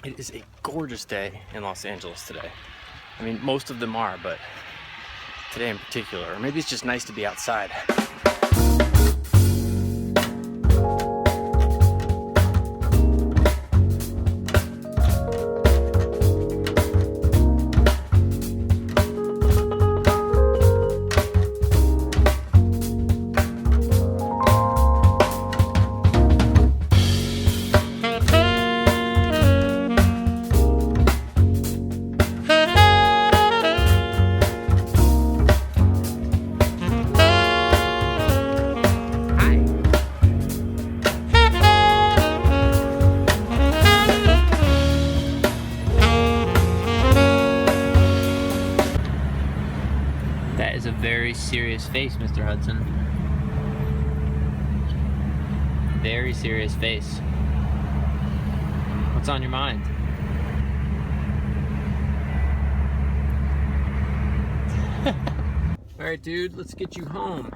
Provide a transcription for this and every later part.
It is a gorgeous day in Los Angeles today. I mean, most of them are, but today in particular. Or maybe it's just nice to be outside. That is a very serious face, Mr. Hudson. Very serious face. What's on your mind? All right, dude, let's get you home.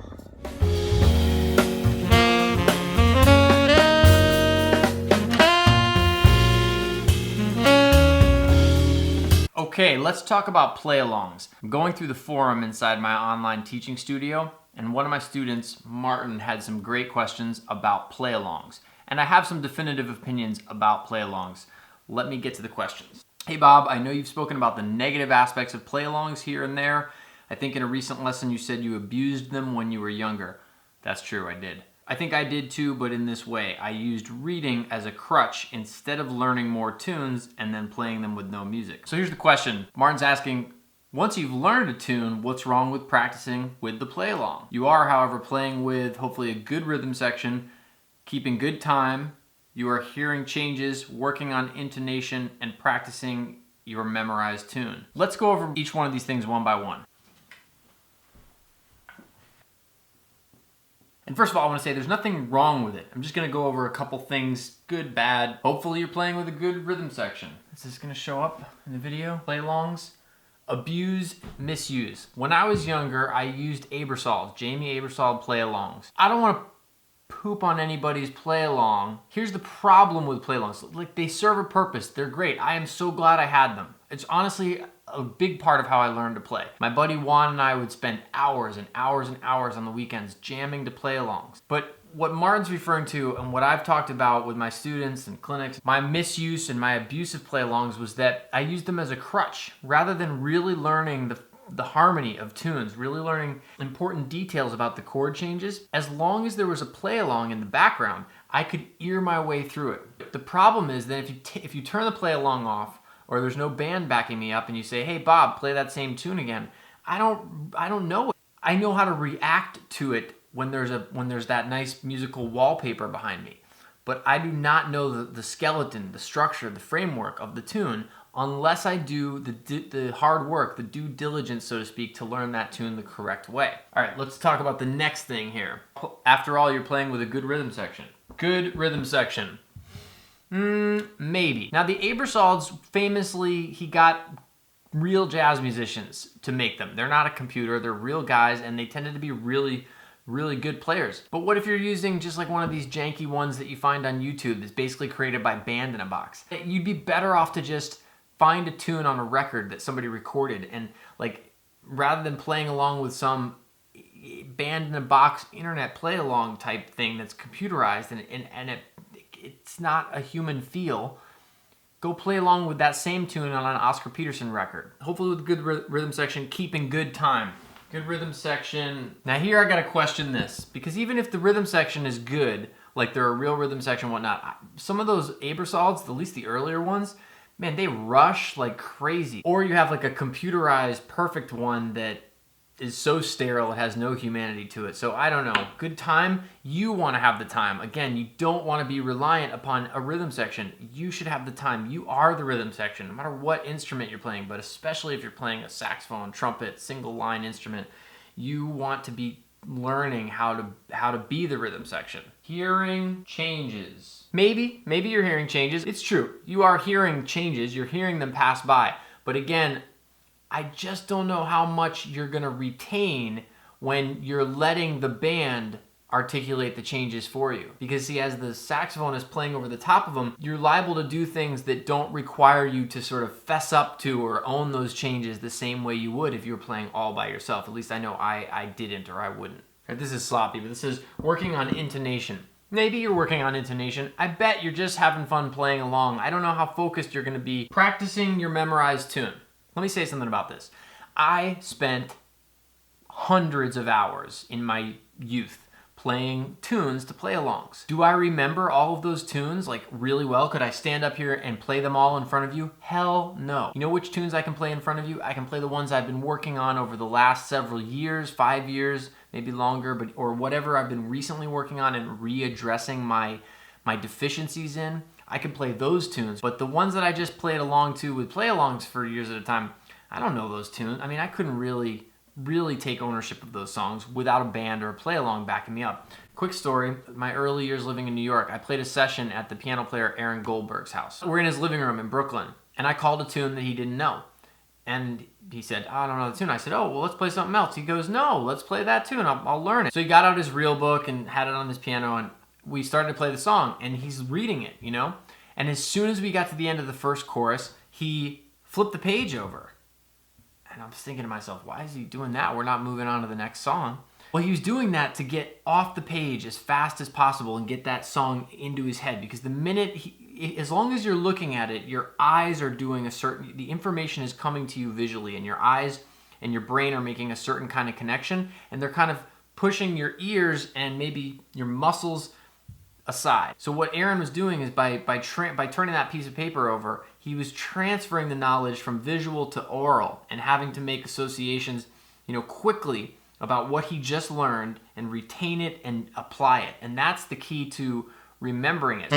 Okay, let's talk about play-alongs. I'm going through the forum inside my online teaching studio, and one of my students, Martin, had some great questions about play-alongs. And I have some definitive opinions about play-alongs. Let me get to the questions. Hey Bob, I know you've spoken about the negative aspects of play-alongs here and there. I think in a recent lesson you said you abused them when you were younger. That's true, I did. I think I did too, but in this way. I used reading as a crutch instead of learning more tunes and then playing them with no music. So here's the question. Martin's asking, once you've learned a tune, what's wrong with practicing with the play along? You are, however, playing with hopefully a good rhythm section, keeping good time. You are hearing changes, working on intonation, and practicing your memorized tune. Let's go over each one of these things one by one. And first of all, I want to say there's nothing wrong with it. I'm just going to go over a couple things, good, bad. Hopefully you're playing with a good rhythm section. Is this going to show up in the video? Play-alongs. Abuse, misuse. When I was younger, I used Aebersold, Jamie Aebersold play-alongs. I don't want to poop on anybody's play-along. Here's the problem with play-alongs. Like, they serve a purpose. They're great. I am so glad I had them. It's honestly a big part of how I learned to play. My buddy Juan and I would spend hours and hours and hours on the weekends jamming to play-alongs. But what Martin's referring to and what I've talked about with my students and clinics, my misuse and my abuse of play-alongs was that I used them as a crutch rather than really learning the harmony of tunes, really learning important details about the chord changes. As long as there was a play-along in the background, I could ear my way through it. The problem is that if you turn the play-along off, or there's no band backing me up and you say, hey Bob, play that same tune again, I don't know it. I know how to react to it when there's that nice musical wallpaper behind me. But I do not know the skeleton, the structure, the framework of the tune unless I do the hard work, the due diligence, so to speak, to learn that tune the correct way. All right, let's talk about the next thing here. After all, you're playing with a good rhythm section. Good rhythm section. Maybe. Now the Aebersolds, famously, he got real jazz musicians to make them. They're not a computer, they're real guys, and they tended to be really, really good players. But what if you're using just like one of these janky ones that you find on YouTube that's basically created by Band in a Box? You'd be better off to just find a tune on a record that somebody recorded, and like, rather than playing along with some Band in a Box internet play along type thing that's computerized and it's not a human feel, go play along with that same tune on an Oscar Peterson record. Hopefully with a good rhythm section, keeping good time. Good rhythm section. Now here I gotta question this, because even if the rhythm section is good, like they're a real rhythm section and whatnot, some of those Aebersolds, at least the earlier ones, man, they rush like crazy. Or you have like a computerized perfect one that is so sterile it has no humanity to it. So I don't know. Good time, you want to have the time. Again, you don't want to be reliant upon a rhythm section. You should have the time. You are the rhythm section, no matter what instrument you're playing, but especially if you're playing a saxophone, trumpet, single line instrument, you want to be learning how to be the rhythm section. Hearing changes. Maybe you're hearing changes. It's true. You are hearing changes. You're hearing them pass by. But again, I just don't know how much you're going to retain when you're letting the band articulate the changes for you. Because see, as the saxophonist playing over the top of them, you're liable to do things that don't require you to sort of fess up to or own those changes the same way you would if you were playing all by yourself. At least I know I didn't, or I wouldn't. This is sloppy, but this is working on intonation. Maybe you're working on intonation. I bet you're just having fun playing along. I don't know how focused you're going to be practicing your memorized tune. Let me say something about this. I spent hundreds of hours in my youth playing tunes to play-alongs. Do I remember all of those tunes like really well? Could I stand up here and play them all in front of you? Hell no. You know which tunes I can play in front of you? I can play the ones I've been working on over the last several years, 5 years, maybe longer, or whatever I've been recently working on and readdressing my deficiencies in. I can play those tunes, but the ones that I just played along to with play-alongs for years at a time, I don't know those tunes. I mean, I couldn't really take ownership of those songs without a band or a play-along backing me up. Quick story, my early years living in New York, I played a session at the piano player Aaron Goldberg's house. We're in his living room in Brooklyn, and I called a tune that he didn't know. And he said, I don't know the tune. I said, oh, well, let's play something else. He goes, no, let's play that tune. I'll learn it. So he got out his real book and had it on his piano, and we started to play the song, and he's reading it, you know? And as soon as we got to the end of the first chorus, he flipped the page over. And I was thinking to myself, why is he doing that? We're not moving on to the next song. Well, he was doing that to get off the page as fast as possible and get that song into his head. Because the minute, as long as you're looking at it, your eyes are doing the information is coming to you visually, and your eyes and your brain are making a certain kind of connection, and they're kind of pushing your ears and maybe your muscles aside. So what Aaron was doing is by turning that piece of paper over, he was transferring the knowledge from visual to oral and having to make associations, quickly about what he just learned and retain it and apply it. And that's the key to remembering it.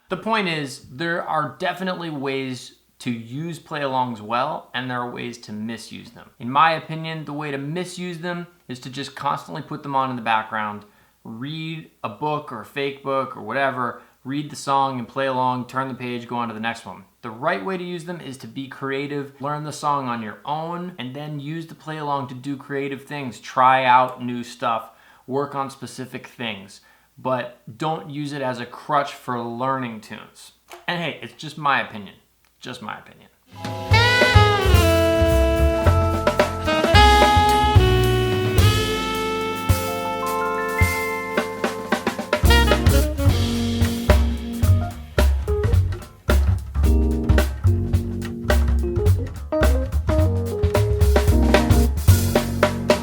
The point is, there are definitely ways to use play-alongs well, and there are ways to misuse them. In my opinion, the way to misuse them is to just constantly put them on in the background, read a book or a fake book or whatever, read the song and play along, turn the page, go on to the next one. The right way to use them is to be creative, learn the song on your own, and then use the play-along to do creative things, try out new stuff, work on specific things. But don't use it as a crutch for learning tunes. And hey, it's just my opinion. Just my opinion.